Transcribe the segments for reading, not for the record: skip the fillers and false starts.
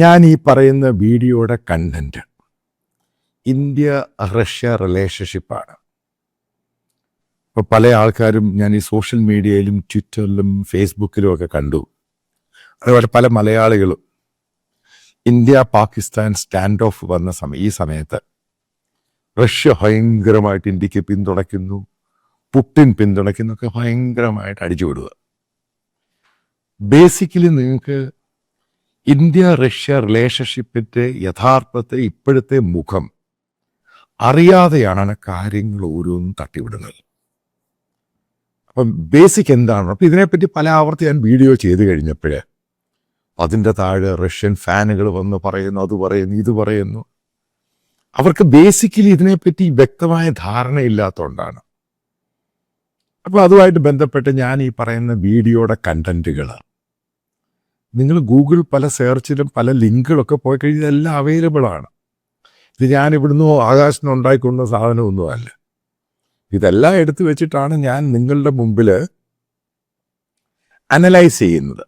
ഞാൻ ഈ പറയുന്ന വീഡിയോയുടെ കണ്ടന്റ് ഇന്ത്യ റഷ്യ റിലേഷൻഷിപ്പാണ്. ഇപ്പോൾ പല ആൾക്കാരും ഞാൻ ഈ സോഷ്യൽ മീഡിയയിലും ട്വിറ്ററിലും ഫേസ്ബുക്കിലും ഒക്കെ കണ്ടു. അതുപോലെ പല മലയാളികളും ഇന്ത്യ പാകിസ്ഥാൻ സ്റ്റാൻഡ് ഓഫ് വന്ന ഈ സമയത്ത് റഷ്യ ഭയങ്കരമായിട്ട് ഇന്ത്യക്ക് പിന്തുണയ്ക്കുന്നു, പുടിൻ പിന്തുണയ്ക്കുന്നൊക്കെ ഭയങ്കരമായിട്ട് അടിച്ചുവിടുക. ബേസിക്കലി നിങ്ങൾക്ക് ഇന്ത്യ റഷ്യ റിലേഷൻഷിപ്പിൻ്റെ യഥാർത്ഥത്തെ ഇപ്പോഴത്തെ മുഖം അറിയാതെയാണ് കാര്യങ്ങൾ ഓരോന്നും തട്ടിവിടുന്നത്. അപ്പം ബേസിക് എന്താണ്? അപ്പം ഇതിനെപ്പറ്റി പല ആവർത്തി ഞാൻ വീഡിയോ ചെയ്ത് കഴിഞ്ഞപ്പോഴേ അതിൻ്റെ താഴെ റഷ്യൻ ഫാനുകൾ വന്ന് പറയുന്നു, അത് പറയുന്നു, ഇത് പറയുന്നു. അവർക്ക് ബേസിക്കലി ഇതിനെപ്പറ്റി വ്യക്തമായ ധാരണയില്ലാത്തതുകൊണ്ടാണ്. അപ്പോൾ അതുമായിട്ട് ബന്ധപ്പെട്ട് ഞാൻ ഈ പറയുന്ന വീഡിയോയുടെ കണ്ടന്റുകൾ നിങ്ങൾ ഗൂഗിൾ പല സെർച്ചിലും പല ലിങ്കുകളൊക്കെ പോയി കഴിഞ്ഞാൽ ഇതെല്ലാം അവൈലബിൾ ആണ്. ഇത് ഞാൻ ഇവിടുന്ന് ആകാശത്തിന് ഉണ്ടായിക്കൊണ്ട സാധനമൊന്നുമല്ല. ഇതെല്ലാം എടുത്തു വെച്ചിട്ടാണ് ഞാൻ നിങ്ങളുടെ മുമ്പിൽ അനലൈസ് ചെയ്യുന്നത്.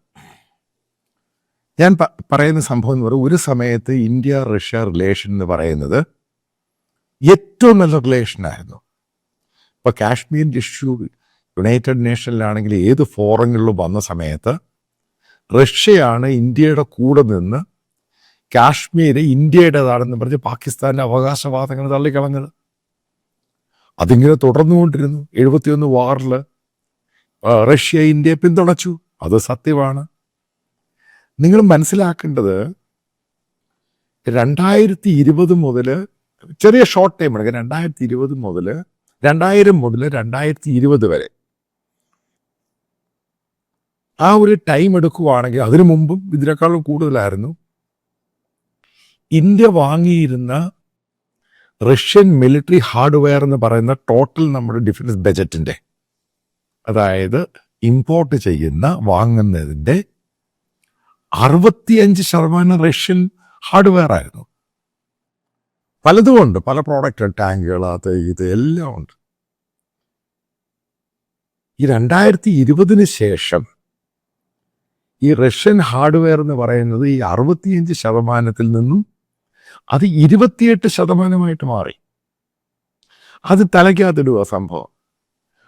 ഞാൻ പറയുന്ന സംഭവം എന്ന് പറയുന്നത്, ഒരു സമയത്ത് ഇന്ത്യ റഷ്യ റിലേഷൻ എന്ന് പറയുന്നത് ഏറ്റവും നല്ല റിലേഷനായിരുന്നു. ഇപ്പോൾ കാശ്മീരിൻ്റെ ഇഷ്യൂ യുണൈറ്റഡ് നേഷനിലാണെങ്കിൽ ഏത് ഫോറങ്ങളിലും വന്ന സമയത്ത് റഷ്യയാണ് ഇന്ത്യയുടെ കൂടെ നിന്ന് കാശ്മീര് ഇന്ത്യയുടേതാണെന്ന് പറഞ്ഞ് പാകിസ്ഥാൻ്റെ അവകാശവാദങ്ങൾ തള്ളിക്കളഞ്ഞത്. അതിങ്ങനെ തുടർന്നുകൊണ്ടിരുന്നു. 71 വാറിൽ റഷ്യ ഇന്ത്യയെ പിന്തുണച്ചു. അത് സത്യമാണ്. നിങ്ങൾ മനസ്സിലാക്കേണ്ടത് 2020 മുതൽ ചെറിയ ഷോർട്ട് ടൈം എടുക്കുക. 2020 മുതൽ 2000 മുതൽ 2020 വരെ ആ ഒരു ടൈം എടുക്കുവാണെങ്കിൽ അതിനു മുമ്പും ഇതിനേക്കാളും കൂടുതലായിരുന്നു ഇന്ത്യ വാങ്ങിയിരുന്ന റഷ്യൻ മിലിറ്ററി ഹാർഡ്വെയർ എന്ന് പറയുന്ന ടോട്ടൽ നമ്മുടെ ഡിഫൻസ് ബജറ്റിൻ്റെ, അതായത് ഇമ്പോർട്ട് ചെയ്യുന്ന വാങ്ങുന്നതിൻ്റെ 65% റഷ്യൻ ഹാർഡ്വെയർ ആയിരുന്നു. പലതുമുണ്ട്, പല പ്രോഡക്റ്റ്, ടാങ്കുകൾ, അത് ഇത് എല്ലാം ഉണ്ട്. ഈ 2020 ശേഷം ഈ റഷ്യൻ ഹാർഡ്വെയർ എന്ന് പറയുന്നത് ഈ 65% നിന്നും അത് 28% മാറി. അത് തലയ്ക്കകത്തിടുക സംഭവം.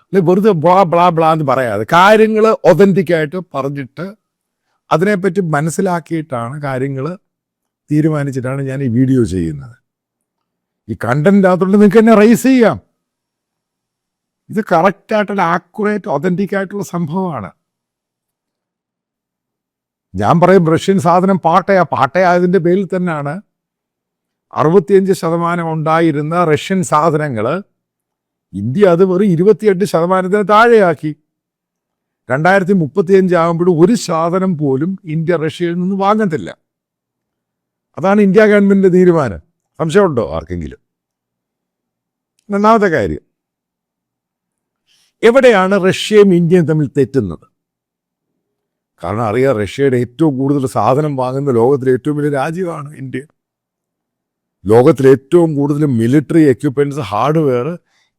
അല്ലെ, വെറുതെ ബ്ലാ ബ്ലാ ബ്ലാ എന്ന് പറയാതെ കാര്യങ്ങൾ ഒതന്റിക്കായിട്ട് പറഞ്ഞിട്ട് അതിനെപ്പറ്റി മനസ്സിലാക്കിയിട്ടാണ് കാര്യങ്ങൾ തീരുമാനിച്ചിട്ടാണ് ഞാൻ ഈ വീഡിയോ ചെയ്യുന്നത്. ഈ കണ്ടന്റ് അതുകൊണ്ട് നിങ്ങൾക്ക് തന്നെ റൈസ് ചെയ്യാം. ഇത് കറക്റ്റായിട്ടുള്ള ആക്യുറേറ്റ് ഒതന്റിക് ആയിട്ടുള്ള സംഭവമാണ്. ഞാൻ പറയും റഷ്യൻ സാധനം പാട്ടയായതിൻ്റെ പേരിൽ തന്നെയാണ് 65% ഉണ്ടായിരുന്ന റഷ്യൻ സാധനങ്ങൾ ഇന്ത്യ അത് വെറും 28% താഴെയാക്കി. 2035 ആകുമ്പോഴും ഒരു സാധനം പോലും ഇന്ത്യ റഷ്യയിൽ നിന്ന് വാങ്ങത്തില്ല. അതാണ് ഇന്ത്യ ഗവൺമെന്റിന്റെ തീരുമാനം. സംശയമുണ്ടോ ആർക്കെങ്കിലും? രണ്ടാമത്തെ കാര്യം, എവിടെയാണ് റഷ്യയും ഇന്ത്യയും തമ്മിൽ തെറ്റുന്നത്? കാരണം അറിയാം, റഷ്യയുടെ ഏറ്റവും കൂടുതൽ സാധനം വാങ്ങുന്ന ലോകത്തിലെ ഏറ്റവും വലിയ രാജ്യമാണ് ഇന്ത്യ. ലോകത്തിലെ ഏറ്റവും കൂടുതൽ മിലിറ്ററി എക്യുപ്മെന്റ്സ് ഹാർഡ്വെയർ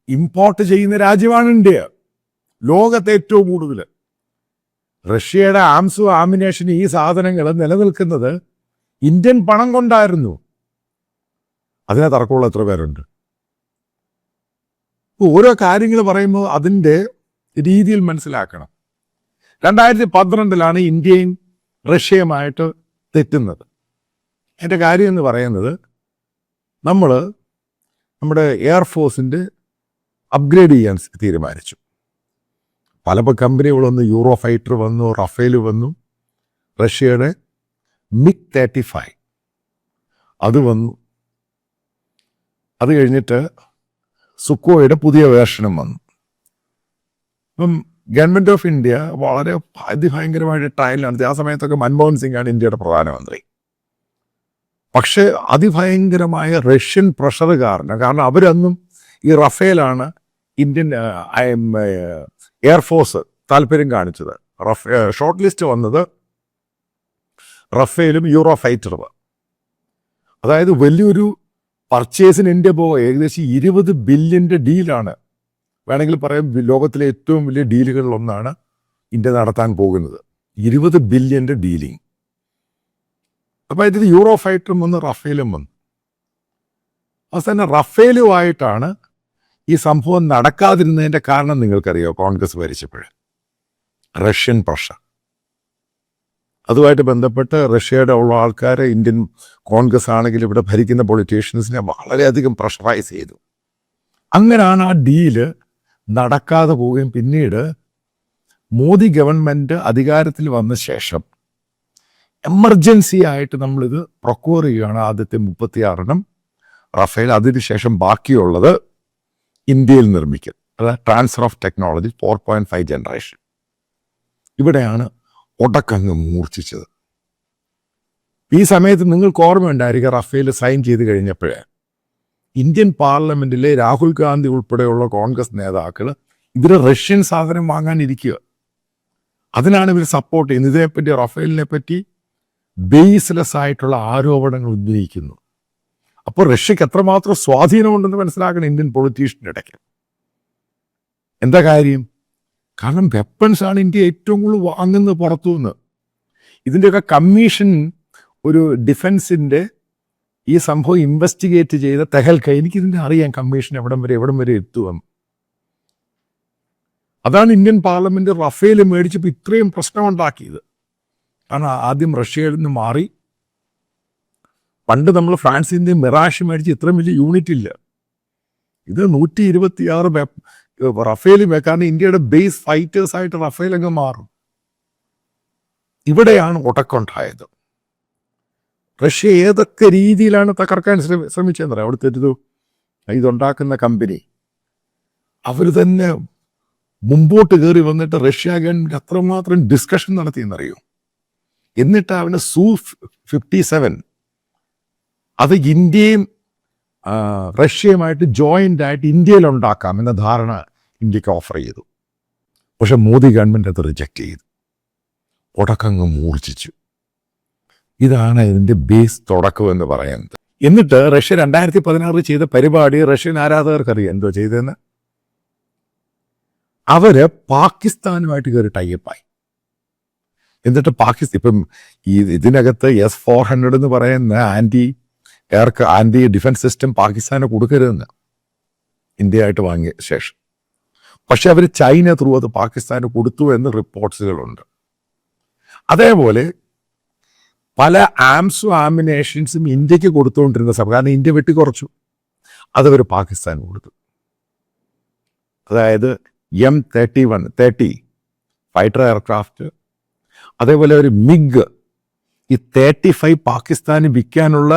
ഇമ്പോർട്ട് ചെയ്യുന്ന രാജ്യമാണ് ഇന്ത്യ. ലോകത്തെ ഏറ്റവും കൂടുതൽ. റഷ്യയുടെ ആംസും ആമിനേഷനും ഈ സാധനങ്ങൾ നിലനിൽക്കുന്നത് ഇന്ത്യൻ പണം കൊണ്ടായിരുന്നു. അതിനെ തർക്കമുള്ള എത്ര പേരുണ്ട്? ഓരോ കാര്യങ്ങൾ പറയുമ്പോൾ അതിൻ്റെ രീതിയിൽ മനസ്സിലാക്കണം. 2012 ഇന്ത്യയും റഷ്യയുമായിട്ട് തെറ്റുന്നത്. എൻ്റെ കാര്യം എന്ന് പറയുന്നത്, നമ്മുടെ എയർഫോഴ്സിൻ്റെ അപ്ഗ്രേഡ് ചെയ്യാൻ തീരുമാനിച്ചു. പല കമ്പനികളൊന്നും യൂറോ ഫൈറ്റർ വന്നു, റഫേൽ വന്നു, റഷ്യയുടെ മിഗ് 35 അത് വന്നു. അത് കഴിഞ്ഞിട്ട് സുക്കോയുടെ പുതിയ വേർഷനും വന്നു. അപ്പം ഗവൺമെൻറ് ഓഫ് ഇന്ത്യ വളരെ അതിഭയങ്കരമായിട്ട് ട്രയൽ നടത്തി. ആ സമയത്തൊക്കെ മൻമോഹൻ സിംഗ് ആണ് ഇന്ത്യയുടെ പ്രധാനമന്ത്രി. പക്ഷേ അതിഭയങ്കരമായ റഷ്യൻ പ്രഷർ കാരണം അവരൊന്നും ഈ റഫേലാണ് ഇന്ത്യൻ എയർഫോഴ്സ് താല്പര്യം കാണിച്ചത്. ഷോർട്ട് ലിസ്റ്റ് വന്നത് റഫേലും യൂറോ ഫൈറ്ററും. അതായത് വലിയൊരു പർച്ചേസിന് ഇന്ത്യ പോകുക. ഏകദേശം 20 ബില്യൻ്റെ ഡീലാണ്. വേണമെങ്കിൽ പറയാം, ലോകത്തിലെ ഏറ്റവും വലിയ ഡീലുകളിലൊന്നാണ് ഇന്ത്യ നടത്താൻ പോകുന്നത്. 20 ബില്യൻ്റെ ഡീലിങ്. അപ്പോൾ ഇതിൽ യൂറോ ഫൈറ്ററും വന്ന് റഫേലും വന്നു. അവസാനം റഫേലുമായിട്ടാണ് ഈ സംഭവം നടക്കാതിരുന്നതിൻ്റെ കാരണം നിങ്ങൾക്കറിയോ? കോൺഗ്രസ് ഭരിച്ചപ്പോൾ റഷ്യൻ പ്രഷർ. അതുമായിട്ട് ബന്ധപ്പെട്ട് റഷ്യയുടെ ഉള്ള ആൾക്കാർ ഇന്ത്യൻ കോൺഗ്രസ് ആണെങ്കിൽ ഇവിടെ ഭരിക്കുന്ന പൊളിറ്റീഷ്യൻസിനെ വളരെയധികം പ്രഷറൈസ് ചെയ്തു. അങ്ങനെയാണ് ആ ഡീല് നടക്കാതെ പോവുകയും പിന്നീട് മോദി ഗവൺമെൻറ് അധികാരത്തിൽ വന്ന ശേഷം എമർജൻസി ആയിട്ട് നമ്മളിത് പ്രൊക്യൂർ ചെയ്യുകയാണ്. ആദ്യത്തെ 36 റഫേൽ, അതിനുശേഷം ബാക്കിയുള്ളത് ഇന്ത്യയിൽ നിർമ്മിക്കും. അതായത് ട്രാൻസ്ഫർ ഓഫ് ടെക്നോളജി 4.5 ജനറേഷൻ. ഇവിടെയാണ് ഒടക്കങ്ങ് മൂർച്ഛിച്ചത്. ഈ സമയത്ത് നിങ്ങൾക്ക് ഓർമ്മയുണ്ടായിരിക്കും, റഫേൽ സൈൻ ചെയ്ത് കഴിഞ്ഞപ്പോഴേ ഇന്ത്യൻ പാർലമെന്റിലെ രാഹുൽ ഗാന്ധി ഉൾപ്പെടെയുള്ള കോൺഗ്രസ് നേതാക്കൾ ഇവർ റഷ്യൻ സാധനം വാങ്ങാനിരിക്കുക. അതിനാണ് ഇവർ സപ്പോർട്ട് ചെയ്യുന്നത്. ഇതിനെപ്പറ്റി, റഫേലിനെ പറ്റി ബേസ്ലെസ് ആയിട്ടുള്ള ആരോപണങ്ങൾ ഉന്നയിക്കുന്നു. അപ്പോൾ റഷ്യക്ക് എത്രമാത്രം സ്വാധീനമുണ്ടെന്ന് മനസ്സിലാക്കണം ഇന്ത്യൻ പൊളിറ്റീഷ്യൻ്റെ ഇടയ്ക്ക്. എന്താ കാര്യം? കാരണം വെപ്പൺസ് ആണ് ഇന്ത്യ ഏറ്റവും കൂടുതൽ വാങ്ങുന്നത് പുറത്തുനിന്ന്. ഇതിൻ്റെയൊക്കെ കമ്മീഷൻ, ഒരു ഡിഫൻസിൻ്റെ ഈ സംഭവം ഇൻവെസ്റ്റിഗേറ്റ് ചെയ്ത തെഹൽക്ക, എനിക്കിതിൻ്റെ അറിയാം കമ്മീഷൻ എവിടം വരെ എത്തുമെന്ന്. അതാണ് ഇന്ത്യൻ പാർലമെന്റ് റഫേൽ മേടിച്ചപ്പോൾ ഇത്രയും പ്രശ്നമുണ്ടാക്കിയത്. കാരണം ആദ്യം റഷ്യയിൽ നിന്ന് മാറി. പണ്ട് നമ്മൾ ഫ്രാൻസിൽ നിന്ന് മിറാഷ് മേടിച്ച് ഇത്രയും വലിയ യൂണിറ്റ് ഇല്ല. ഇത് 126 റഫേലും. കാരണം ഇന്ത്യയുടെ ബേസ് ഫൈറ്റേഴ്സായിട്ട് റഫേൽ അങ്ങ് മാറും. ഇവിടെയാണ് ഉടക്കുണ്ടായത്. റഷ്യ ഏതൊക്കെ രീതിയിലാണ് തകർക്കാൻ ശ്രമിച്ചതെന്ന് പറയാം. അവിടുത്തെ ഇതുണ്ടാക്കുന്ന കമ്പനി അവർ തന്നെ മുമ്പോട്ട് കയറി വന്നിട്ട് റഷ്യ ഗവൺമെൻറ് അത്രമാത്രം ഡിസ്കഷൻ നടത്തിയെന്നറിയോ. എന്നിട്ട് അവന് Su-57 അത് ഇന്ത്യയും റഷ്യയുമായിട്ട് ജോയിൻ്റ് ആയിട്ട് ഇന്ത്യയിൽ ഉണ്ടാക്കാം എന്ന ധാരണ ഇന്ത്യക്ക് ഓഫർ ചെയ്തു. പക്ഷെ മോദി ഗവൺമെൻറ് അത് റിജക്റ്റ് ചെയ്തു. ഉടക്കങ്ങ് മൂർച്ഛിച്ചു. ഇതാണ് ഇതിൻ്റെ ബേസ് തുടക്കം എന്ന് പറയുന്നത്. എന്നിട്ട് റഷ്യ 2016 ചെയ്ത പരിപാടി റഷ്യൻ ആരാധകർക്കറിയാം എന്തോ ചെയ്തതെന്ന്. അവര് പാകിസ്ഥാനുമായിട്ട് കയറി ടൈപ്പായി. എന്നിട്ട് ഇപ്പം ഇതിനകത്ത് S-400 എന്ന് പറയുന്ന ആൻറ്റി ഡിഫൻസ് സിസ്റ്റം പാകിസ്ഥാന് കൊടുക്കരുതെന്ന് ഇന്ത്യയായിട്ട് വാങ്ങിയ ശേഷം. പക്ഷെ അവർ ചൈന ത്രൂ അത് പാകിസ്ഥാന് കൊടുത്തു എന്ന് റിപ്പോർട്ട്സുകളുണ്ട്. അതേപോലെ പല ആംസും ആമിനേഷൻസും ഇന്ത്യക്ക് കൊടുത്തുകൊണ്ടിരുന്ന സമയം, കാരണം ഇന്ത്യ വെട്ടിക്കുറച്ചു, അതവർ പാകിസ്ഥാന് കൊടുത്തു. അതായത് M-30 ഫൈറ്റർ എയർക്രാഫ്റ്റ്, അതേപോലെ ഒരു മിഗ്, ഈ 35 പാകിസ്ഥാന് വിൽക്കാനുള്ള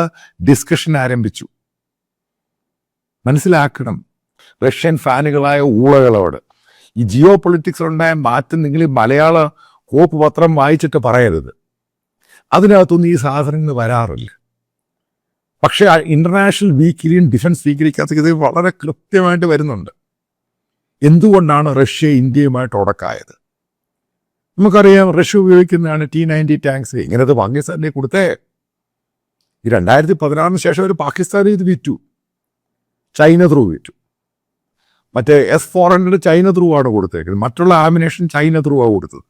ഡിസ്കഷൻ ആരംഭിച്ചു. മനസ്സിലാക്കണം റഷ്യൻ ഫാനുകളായ ഊളകളോട്. ഈ ജിയോ പൊളിറ്റിക്സ് ഉണ്ടായ മാറ്റം നിങ്ങൾ മലയാള കോപ്പ് പത്രം വായിച്ചിട്ട് പറയരുത്. അതിനകത്തൊന്നും ഈ സാധനങ്ങൾ വരാറില്ല. പക്ഷേ ഇന്റർനാഷണൽ വീക്കിലിയും ഡിഫൻസ് വീക്കിലിക്കകത്ത് ഇത് വളരെ കൃത്യമായിട്ട് വരുന്നുണ്ട്. എന്തുകൊണ്ടാണ് റഷ്യ ഇന്ത്യയുമായിട്ട് ഉടക്കായത്? നമുക്കറിയാം, റഷ്യ ഉപയോഗിക്കുന്നതാണ് T-90 ടാങ്ക്സ്. ഇങ്ങനത്തെ പാകിസ്ഥാനിൽ കൊടുത്തേ. ഈ 2016 ശേഷം ഒരു പാകിസ്ഥാനിൽ ഇത് വിറ്റു, ചൈന ത്രൂ വിറ്റു. മറ്റേ S-400 ചൈന ത്രൂ ആണ് കൊടുത്തേക്കുന്നത്. മറ്റുള്ള ആമിനേഷൻ ചൈന ത്രൂ ആണ് കൊടുത്തത്.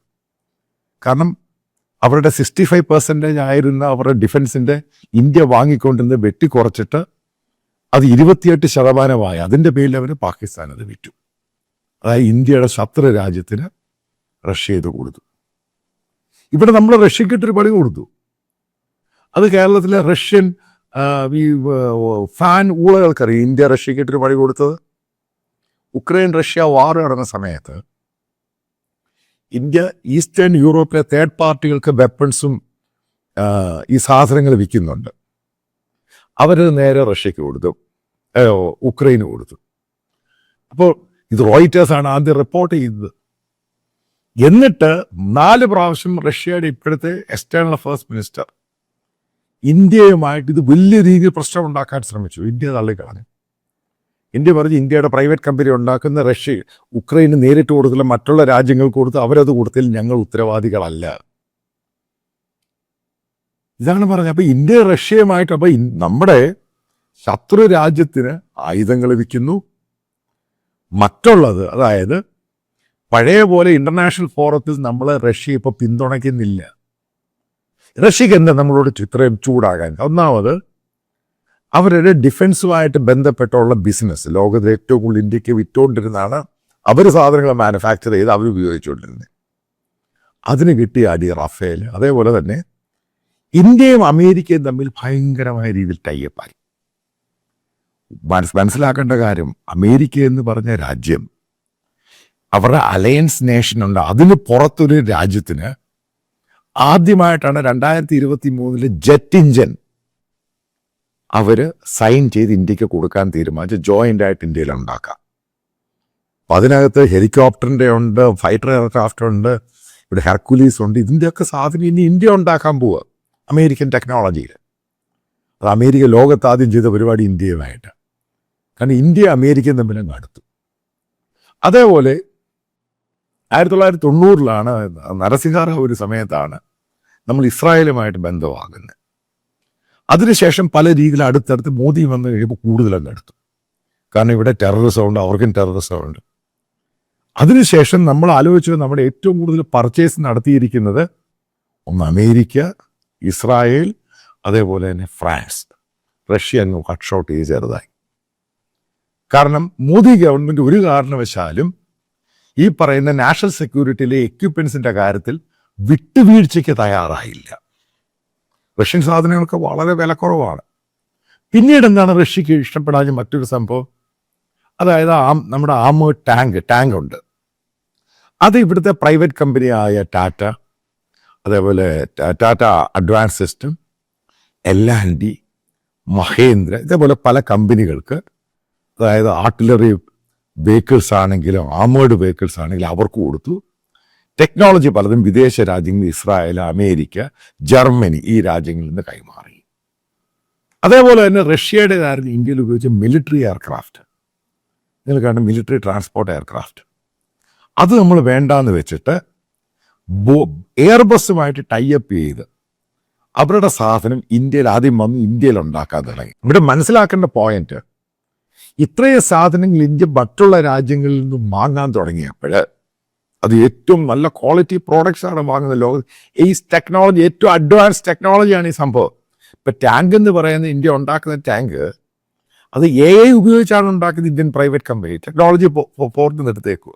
കാരണം അവരുടെ 65% ആയിരുന്ന അവരുടെ ഡിഫൻസിൻ്റെ ഇന്ത്യ വാങ്ങിക്കൊണ്ടിരുന്ന് വെട്ടിക്കുറച്ചിട്ട് അത് 28% അതിൻ്റെ പേരിൽ അവർ പാകിസ്ഥാൻ അത് വിറ്റു. അതായത് ഇന്ത്യയുടെ ശത്രു രാജ്യത്തിന് റഷ്യ ഇത് കൊടുത്തു. ഇവിടെ നമ്മൾ റഷ്യക്കിട്ടൊരു പണി കൊടുത്തു. അത് കേരളത്തിലെ റഷ്യൻ ഈ ഫാൻ ഊളകൾക്കറിയാം ഇന്ത്യ റഷ്യക്കിട്ടൊരു പണി കൊടുത്തത്. ഉക്രൈൻ റഷ്യ വാർ നടന്ന സമയത്ത് ഇന്ത്യ ഈസ്റ്റേൺ യൂറോപ്പിലെ തേർഡ് പാർട്ടികൾക്ക് വെപ്പൺസും ഈ സാധനങ്ങൾ വിൽക്കുന്നുണ്ട്. അവർ നേരെ റഷ്യക്ക് കൊടുത്തു, ഉക്രൈന് കൊടുത്തു. അപ്പോൾ ഇത് റോയിറ്റേഴ്സാണ് ആദ്യം റിപ്പോർട്ട് ചെയ്തത്. എന്നിട്ട് 4 പ്രാവശ്യം റഷ്യയുടെ ഇപ്പോഴത്തെ എക്സ്റ്റേണൽ അഫയേഴ്സ് മിനിസ്റ്റർ ഇന്ത്യയുമായിട്ട് ഇത് വലിയ രീതിയിൽ പ്രശ്നം ഉണ്ടാക്കാൻ ശ്രമിച്ചു. ഇന്ത്യ തള്ളിക്കളഞ്ഞു. ഇന്ത്യ പറഞ്ഞ് ഇന്ത്യയുടെ പ്രൈവറ്റ് കമ്പനി ഉണ്ടാക്കുന്ന റഷ്യ ഉക്രൈന് നേരിട്ട് കൊടുത്തില്ല, മറ്റുള്ള രാജ്യങ്ങൾക്ക് കൊടുത്ത് അവരത് കൊടുത്തതിൽ ഞങ്ങൾ ഉത്തരവാദികളല്ല. ഇതാണ് പറഞ്ഞത്. അപ്പോൾ ഇന്ത്യ റഷ്യയുമായിട്ട്, അപ്പോൾ നമ്മുടെ ശത്രു രാജ്യത്തിന് ആയുധങ്ങൾ വിൽക്കുന്നു. മറ്റുള്ളത്, അതായത് പഴയ പോലെ ഇന്റർനാഷണൽ ഫോറത്തിൽ നമ്മളെ റഷ്യ ഇപ്പോൾ പിന്തുണയ്ക്കുന്നില്ല. റഷ്യക്ക് എന്താ നമ്മളോട് ഇത്രയും ചൂടാകാൻ? ഒന്നാമത് അവരുടെ ഡിഫൻസുമായിട്ട് ബന്ധപ്പെട്ടുള്ള ബിസിനസ് ലോകത്തിൽ ഏറ്റവും കൂടുതൽ ഇന്ത്യക്ക് വിറ്റുകൊണ്ടിരുന്നതാണ്. അവർ സാധനങ്ങൾ മാനുഫാക്ചർ ചെയ്ത് അവർ ഉപയോഗിച്ചുകൊണ്ടിരുന്നത്. അതിന് കിട്ടിയ അടി റഫേൽ. അതേപോലെ തന്നെ ഇന്ത്യയും അമേരിക്കയും തമ്മിൽ ഭയങ്കരമായ രീതിയിൽ ടൈപ്പായി. മനസ്സിലാക്കേണ്ട കാര്യം, അമേരിക്ക എന്ന് പറഞ്ഞ രാജ്യം അവരുടെ അലയൻസ് നേഷൻ ഉണ്ട്. അതിന് പുറത്തൊരു രാജ്യത്തിന് ആദ്യമായിട്ടാണ് 2023 ജെറ്റ് ഇഞ്ചൻ അവര് സൈൻ ചെയ്ത് ഇന്ത്യക്ക് കൊടുക്കാൻ തീരുമാനിച്ച് ജോയിന്റ് ആയിട്ട് ഇന്ത്യയിൽ ഉണ്ടാക്കാം. അപ്പം അതിനകത്ത് ഹെലികോപ്റ്ററിൻ്റെ ഉണ്ട്, ഫൈറ്റർ എയർക്രാഫ്റ്റ് ഉണ്ട്, ഇവിടെ ഹെർക്കുലീസ് ഉണ്ട്. ഇതിൻ്റെയൊക്കെ സാധനം ഇനി ഇന്ത്യ ഉണ്ടാക്കാൻ പോവുക അമേരിക്കൻ ടെക്നോളജിയിൽ. അത് അമേരിക്ക ലോകത്ത് ആദ്യം ചെയ്ത പരിപാടി ഇന്ത്യയുമായിട്ട്. കാരണം ഇന്ത്യ അമേരിക്കയും തമ്മിലും അടുത്തു. അതേപോലെ 1990 നരസിംഹറാവു ഒരു സമയത്താണ് നമ്മൾ ഇസ്രായേലുമായിട്ട് ബന്ധമാകുന്നത്. അതിനുശേഷം പല രീതിയിൽ അടുത്തടുത്ത് മോദി വന്നു കഴിയുമ്പോൾ കൂടുതലങ്ങ് അടുത്തു. കാരണം ഇവിടെ ടെററിസം ഉണ്ട്, അവർക്കും ടെററിസം ഉണ്ട്. അതിനുശേഷം നമ്മൾ ആലോചിച്ചത് നമ്മുടെ ഏറ്റവും കൂടുതൽ പർച്ചേസ് നടത്തിയിരിക്കുന്നത് ഒന്ന് അമേരിക്ക, ഇസ്രായേൽ, അതേപോലെ തന്നെ ഫ്രാൻസ്. റഷ്യ അങ്ങ് കട്ട് ഷോട്ട് ചെയ്ത് ചെറുതായി. കാരണം മോദി ഗവൺമെൻറ് ഒരു കാരണവശാലും ഈ പറയുന്ന നാഷണൽ സെക്യൂരിറ്റിയിലെ എക്യുപ്മെൻസിൻ്റെ കാര്യത്തിൽ വിട്ടുവീഴ്ചയ്ക്ക് തയ്യാറായില്ല. റഷ്യൻ സാധനങ്ങൾക്ക് വളരെ വിലക്കുറവാണ്. പിന്നീട് എന്താണ് റഷ്യക്ക് ഇഷ്ടപ്പെടാൻ മറ്റൊരു സംഭവം, അതായത് നമ്മുടെ ആമേർഡ് ടാങ്ക് ഉണ്ട്. അത് ഇവിടുത്തെ പ്രൈവറ്റ് കമ്പനിയായ ടാറ്റ, അതേപോലെ Tata advance system, L&T, Mahendra, ഇതേപോലെ പല കമ്പനികൾക്ക്, അതായത് ആർട്ടിലറി വെഹിക്കിൾസ് ആണെങ്കിലും ആമേർഡ് വെഹിക്കിൾസ് ആണെങ്കിലും അവർക്ക് കൊടുത്തു. ടെക്നോളജി പലതും വിദേശ രാജ്യങ്ങൾ, ഇസ്രായേൽ, അമേരിക്ക, ജർമ്മനി, ഈ രാജ്യങ്ങളിൽ നിന്ന് കൈമാറി. അതേപോലെ തന്നെ റഷ്യയുടേതായിരുന്നു ഇന്ത്യയിൽ ഉപയോഗിച്ച മിലിറ്ററി എയർക്രാഫ്റ്റ്. നിങ്ങൾ കാണുന്ന മിലിറ്ററി ട്രാൻസ്പോർട്ട് എയർക്രാഫ്റ്റ്, അത് നമ്മൾ വേണ്ടാന്ന് വെച്ചിട്ട് എയർബസുമായിട്ട് ടൈപ്പ് ചെയ്ത് അവരുടെ സാധനം ഇന്ത്യയിൽ ആദ്യം വന്ന് ഇന്ത്യയിൽ ഉണ്ടാക്കാൻ തുടങ്ങി. ഇവിടെ മനസ്സിലാക്കേണ്ട പോയിന്റ്, ഇത്രയും സാധനങ്ങൾ ഇന്ത്യ മറ്റുള്ള രാജ്യങ്ങളിൽ നിന്നും വാങ്ങാൻ തുടങ്ങിയപ്പോൾ അത് ഏറ്റവും നല്ല ക്വാളിറ്റി പ്രോഡക്ട്സ് ആണ് വാങ്ങുന്നത്. ലോകത്ത് ഈ ടെക്നോളജി ഏറ്റവും അഡ്വാൻസ് ടെക്നോളജിയാണ് ഈ സംഭവം. ഇപ്പം ടാങ്ക് എന്ന് പറയുന്നത് ഇന്ത്യ ഉണ്ടാക്കുന്ന ടാങ്ക് അത് AI ഉപയോഗിച്ചാണ് ഉണ്ടാക്കുന്നത്. ഇന്ത്യൻ പ്രൈവറ്റ് കമ്പനി ടെക്നോളജി പുറത്ത് നിർത്തേക്കുക.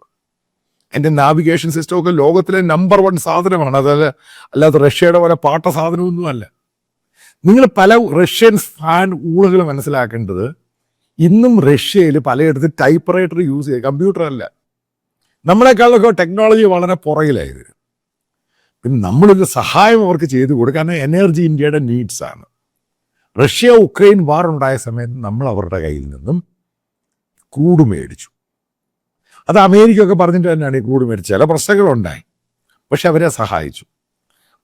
എൻ്റെ നാവിഗേഷൻ സിസ്റ്റമൊക്കെ ലോകത്തിലെ നമ്പർ 1 സാധനമാണ്. അല്ലാതെ റഷ്യയുടെ പോലെ പാട്ട സാധനമൊന്നുമല്ല. നിങ്ങൾ പല റഷ്യൻ ഫാൻ ഊളുകൾ മനസ്സിലാക്കേണ്ടത്, ഇന്നും റഷ്യയിൽ പലയിടത്ത് ടൈപ്പ് റൈറ്റർ യൂസ് ചെയ്യുക, കമ്പ്യൂട്ടർ അല്ല. നമ്മളെക്കാളൊക്കെ ടെക്നോളജി വളരെ പുറകിലായത്. പിന്നെ നമ്മളൊരു സഹായം അവർക്ക് ചെയ്തു കൊടുക്കുക. കാരണം എനർജി ഇന്ത്യയുടെ നീഡ്സാണ്. റഷ്യ ഉക്രൈൻ വാർ ഉണ്ടായ സമയത്ത് നമ്മൾ അവരുടെ കയ്യിൽ നിന്നും ക്രൂഡ് മേടിച്ചു. അത് അമേരിക്ക പറഞ്ഞിട്ട് തന്നെയാണ് ഈ ക്രൂഡ് മേടിച്ചത്. ചില പ്രശ്നങ്ങളുണ്ടായി, പക്ഷെ അവരെ സഹായിച്ചു.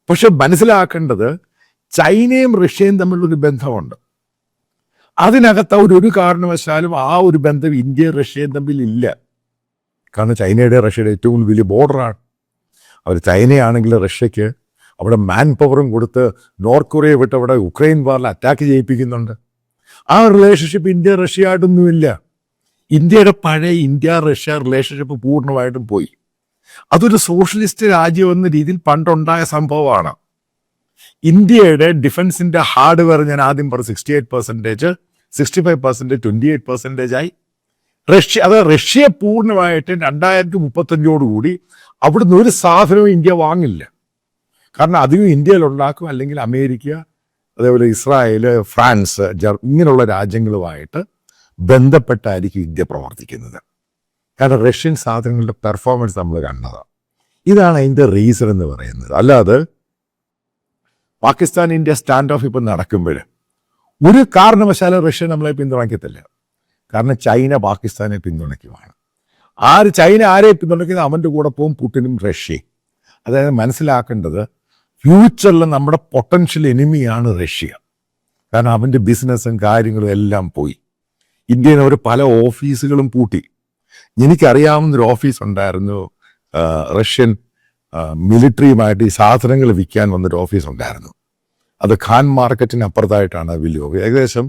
പക്ഷെ മനസ്സിലാക്കേണ്ടത്, ചൈനയും റഷ്യയും തമ്മിലൊരു ബന്ധമുണ്ട്. അതിനകത്ത് ഒരു കാരണവശാലും ആ ഒരു ബന്ധം ഇന്ത്യയും റഷ്യയും തമ്മിൽ ഇല്ല. കാരണം ചൈനയുടെ റഷ്യയുടെ ഏറ്റവും വലിയ ബോർഡറാണ്. അവർ ചൈനയാണെങ്കിൽ റഷ്യക്ക് അവിടെ മാൻ പവറും കൊടുത്ത് നോർത്ത് കൊറിയ വിട്ട് അവിടെ ഉക്രൈൻ വാറിൽ അറ്റാക്ക് ചെയ്യിപ്പിക്കുന്നുണ്ട്. ആ റിലേഷൻഷിപ്പ് ഇന്ത്യ റഷ്യ ആയിട്ടൊന്നുമില്ല. ഇന്ത്യയുടെ പഴയ ഇന്ത്യ റഷ്യ റിലേഷൻഷിപ്പ് പൂർണ്ണമായിട്ടും പോയി. അതൊരു സോഷ്യലിസ്റ്റ് രാജ്യം എന്ന രീതിയിൽ പണ്ടുണ്ടായ സംഭവമാണ്. ഇന്ത്യയുടെ ഡിഫൻസിൻ്റെ ഹാർഡ്വെയർ ഞാൻ ആദ്യം പറഞ്ഞു 68%, 65%, 28% ആയി. റഷ്യ പൂർണ്ണമായിട്ട് 2035 അവിടുന്ന് ഒരു സാധനവും ഇന്ത്യ വാങ്ങില്ല. കാരണം അധികം ഇന്ത്യയിൽ ഉണ്ടാക്കും, അല്ലെങ്കിൽ അമേരിക്ക, അതേപോലെ ഇസ്രായേൽ, ഫ്രാൻസ്, ഇങ്ങനെയുള്ള രാജ്യങ്ങളുമായിട്ട് ബന്ധപ്പെട്ടായിരിക്കും ഇന്ത്യ പ്രവർത്തിക്കുന്നത്. കാരണം റഷ്യൻ സാധനങ്ങളുടെ പെർഫോമൻസ് നമ്മൾ കണ്ടതാണ്. ഇതാണ് അതിൻ്റെ റീസൺ എന്ന് പറയുന്നത്. അല്ലാതെ പാകിസ്ഥാൻ ഇന്ത്യ സ്റ്റാൻഡ് ഓഫ് ഇപ്പം നടക്കുമ്പോൾ ഒരു കാരണവശാലും റഷ്യ നമ്മളെ പിന്തുണയ്ക്കത്തില്ല. കാരണം ചൈന പാകിസ്ഥാനെ പിന്തുണയ്ക്കുവാണ്. ചൈന ആരെ പിന്തുണയ്ക്കുന്നത്? അവൻ്റെ കൂടെ പോകും പുടിനും റഷ്യയും. അതായത് മനസ്സിലാക്കേണ്ടത്, ഫ്യൂച്ചറിൽ നമ്മുടെ പൊട്ടൻഷ്യൽ എനിമിയാണ് റഷ്യ. കാരണം അവൻ്റെ ബിസിനസ്സും കാര്യങ്ങളും എല്ലാം പോയി. ഇന്ത്യയിൽ അവർ പല ഓഫീസുകളും പൂട്ടി. എനിക്കറിയാവുന്നൊരു ഓഫീസ് ഉണ്ടായിരുന്നു, റഷ്യൻ മിലിറ്ററിയുമായിട്ട് ഈ സാധനങ്ങൾ വിൽക്കാൻ വന്നൊരു ഓഫീസ് ഉണ്ടായിരുന്നു. അത് ഖാൻ മാർക്കറ്റിന് അപ്പുറത്തായിട്ടാണ് വലിയ ഓഫീസ്. ഏകദേശം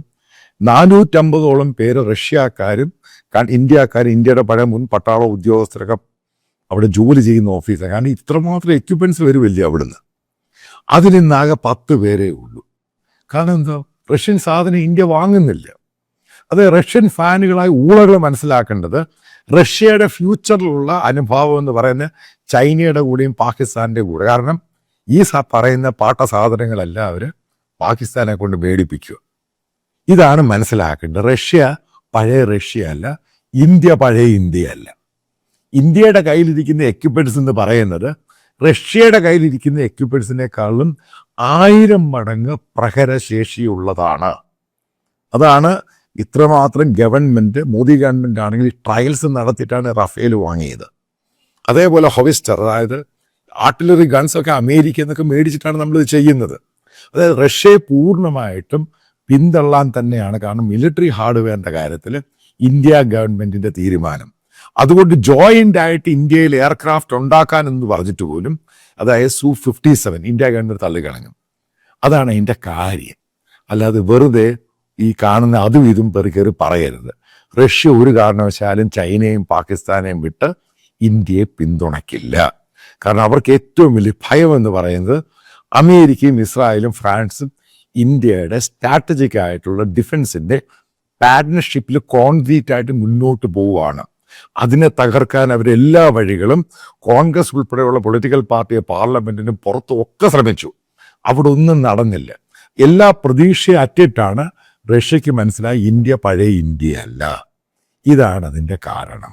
450ഓളം പേര് റഷ്യക്കാരും ഇന്ത്യക്കാരും, ഇന്ത്യയുടെ പഴയ മുൻ പട്ടാള ഉദ്യോഗസ്ഥരൊക്കെ അവിടെ ജോലി ചെയ്യുന്ന ഓഫീസാണ്. കാരണം ഇത്രമാത്രം എക്യുപ്മെൻറ്റ്സ് വരുമില്ല അവിടുന്ന്. അതിലിന്നാകെ 10 പേരേ ഉള്ളൂ. കാരണം എന്തോ റഷ്യൻ സാധനം ഇന്ത്യ വാങ്ങുന്നില്ല. അത് റഷ്യൻ ഫാനുകളായി ഊളകൾ മനസ്സിലാക്കേണ്ടത് റഷ്യയുടെ ഫ്യൂച്ചറിലുള്ള അനുഭാവം എന്ന് പറയുന്നത് ചൈനയുടെ കൂടെയും പാകിസ്ഥാൻ്റെ കൂടെ. കാരണം ഈ പറയുന്ന പാട്ട സാധനങ്ങളെല്ലാം അവർ പാകിസ്ഥാനെ കൊണ്ട് മേടിപ്പിക്കുക. ഇതാണ് മനസ്സിലാക്കേണ്ടത്. റഷ്യ പഴയ റഷ്യ അല്ല, ഇന്ത്യ പഴയ ഇന്ത്യയല്ല. ഇന്ത്യയുടെ കയ്യിലിരിക്കുന്ന എക്യുപ്മെൻറ്റ്സ് എന്ന് പറയുന്നത് റഷ്യയുടെ കയ്യിലിരിക്കുന്ന എക്യുപ്മെൻറ്റ്സിനേക്കാളും 1000 മടങ്ങ് പ്രഹരശേഷിയുള്ളതാണ്. അതാണ് ഇത്രമാത്രം ഗവൺമെൻറ്, മോദി ഗവൺമെൻറ് ആണെങ്കിൽ ട്രയൽസ് നടത്തിയിട്ടാണ് റഫേൽ വാങ്ങിയത്. അതേപോലെ ഹൊവിസ്റ്റർ, അതായത് ആർട്ടിലറി ഗൺസ് ഒക്കെ അമേരിക്ക എന്നൊക്കെ മേടിച്ചിട്ടാണ് നമ്മളിത് ചെയ്യുന്നത്. അതായത് റഷ്യയെ പൂർണ്ണമായിട്ടും പിന്തള്ളാൻ തന്നെയാണ്. കാരണം മിലിറ്ററി ഹാർഡ്വെയറിൻ്റെ കാര്യത്തിൽ ഇന്ത്യ ഗവൺമെൻറ്റിൻ്റെ തീരുമാനം. അതുകൊണ്ട് ജോയിൻ്റ് ആയിട്ട് ഇന്ത്യയിൽ എയർക്രാഫ്റ്റ് ഉണ്ടാക്കാനെന്ന് പറഞ്ഞിട്ട് പോലും, അതായത് Su-57 ഇന്ത്യ ഗവൺമെൻറ് തള്ളിക്കളഞ്ഞു. അതാണ് അതിൻ്റെ കാര്യം. അല്ലാതെ വെറുതെ ഈ കാണുന്ന അതും ഇതും കയറി പറയരുത്. റഷ്യ ഒരു കാരണവശാലും ചൈനയും പാകിസ്ഥാനെയും വിട്ട് ഇന്ത്യയെ പിന്തുണയ്ക്കില്ല. കാരണം അവർക്ക് ഏറ്റവും വലിയ ഭയം എന്ന് പറയുന്നത് അമേരിക്കയും ഇസ്രായേലും ഫ്രാൻസും ഇന്ത്യയുടെ സ്ട്രാറ്റജിക് ആയിട്ടുള്ള ഡിഫൻസിൻ്റെ പാർട്ട്ണർഷിപ്പിൽ കോൺക്രീറ്റ് ആയിട്ട് മുന്നോട്ട് പോവുകയാണ്. അതിനെ തകർക്കാൻ അവരെല്ലാ വഴികളും കോൺഗ്രസ് ഉൾപ്പെടെയുള്ള പൊളിറ്റിക്കൽ പാർട്ടിയെ പാർലമെന്റിനും പുറത്തും ഒക്കെ ശ്രമിച്ചു. അവിടെ ഒന്നും നടന്നില്ല. എല്ലാ പ്രതീക്ഷയും അറ്റിട്ടാണ് റഷ്യക്ക് മനസ്സിലായി ഇന്ത്യ പഴയ ഇന്ത്യയല്ല. ഇതാണ് അതിൻ്റെ കാരണം.